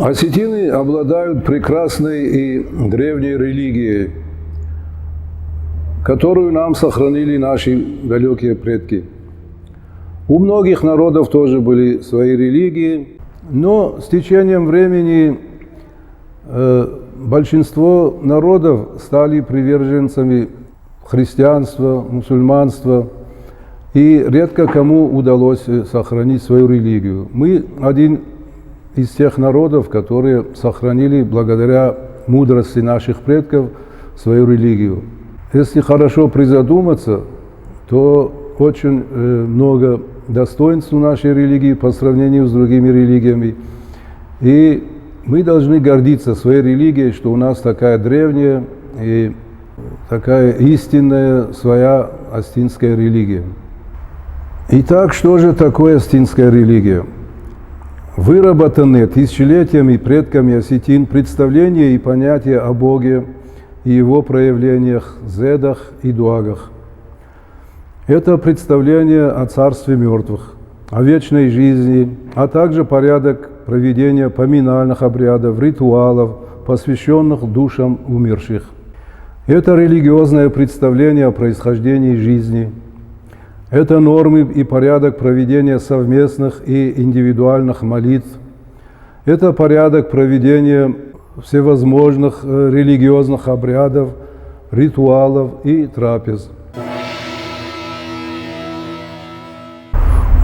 Осетины обладают прекрасной и древней религией, которую нам сохранили наши далекие предки. У многих народов тоже были свои религии, но с течением времени большинство народов стали приверженцами христианства, мусульманства, и редко кому удалось сохранить свою религию. Мы один из тех народов, которые сохранили благодаря мудрости наших предков свою религию. Если хорошо призадуматься, то очень много достоинств у нашей религии по сравнению с другими религиями. И мы должны гордиться своей религией, что у нас такая древняя и такая истинная своя остинская религия. Итак, что же такое остинская религия? Выработаны тысячелетиями предками осетин представления и понятия о Боге и Его проявлениях, зедах и дуагах. Это представление о царстве мертвых, о вечной жизни, а также порядок проведения поминальных обрядов, ритуалов, посвященных душам умерших. Это религиозное представление о происхождении жизни. Это нормы и порядок проведения совместных и индивидуальных молитв. Это порядок проведения всевозможных религиозных обрядов, ритуалов и трапез.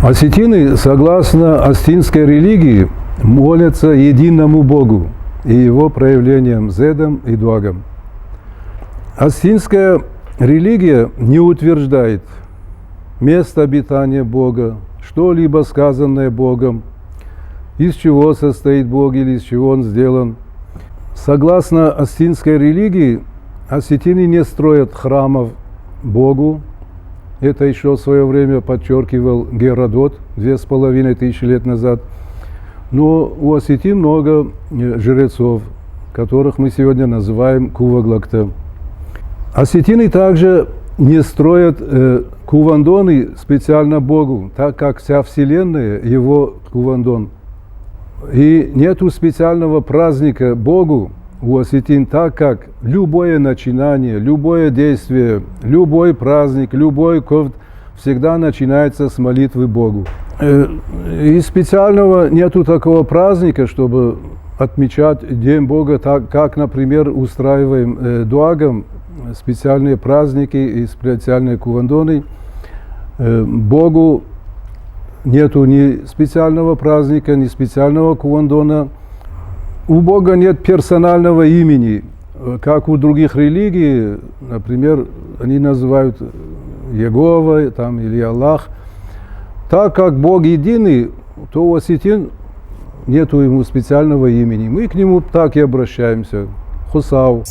Осетины, согласно остинской религии, молятся единому Богу и Его проявлениям зедам и дуагам. Остинская религия не утверждает место обитания Бога, что-либо сказанное Богом, из чего состоит Бог или из чего Он сделан. Согласно остинской религии, осетины не строят храмов Богу. Это еще в свое время подчеркивал Геродот 2500 лет назад. Но у осетин много жрецов, которых мы сегодня называем куваглакта. Осетины также не строят кувандоны специально Богу, так как вся Вселенная его кувандон. И нету специального праздника Богу у осетин, так как любое начинание, любое действие, любой праздник, любой ковт всегда начинается с молитвы Богу. И специального нету такого праздника, чтобы отмечать День Бога, так как, например, устраиваем дуагам специальные праздники и специальные кувандоны. Богу нету ни специального праздника, ни специального кувандона. У Бога нет персонального имени, как у других религий, например, они называют Егова там, или Аллах. Так как Бог единый, то у осетин нету ему специального имени. Мы к нему так и обращаемся. Хусау.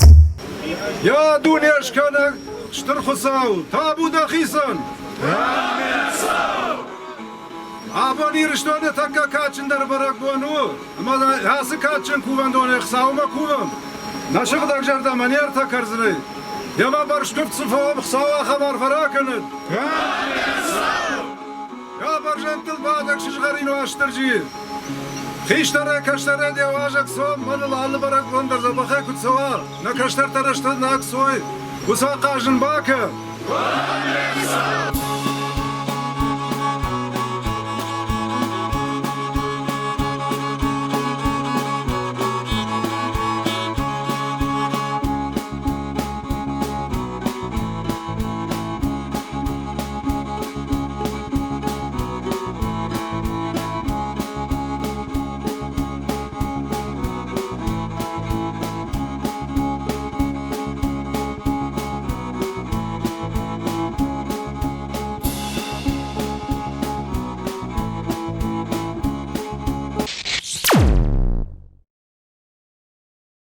Я дунешкана штырхусау, табуда хисан. Абонир что не так качен дар барагону, мада ясы качен кувандоне хсаума кувам. Наши так жарда манер так арзры. Яма баршкып цуфам хсауа хабар фараканет. Я баржантыл бадак шишгарину аштыржи. Хиштара каштара деважак сом маныл алы барагондар забахай кутсава. На каштар тараштан нак сой. Уса кажын бака.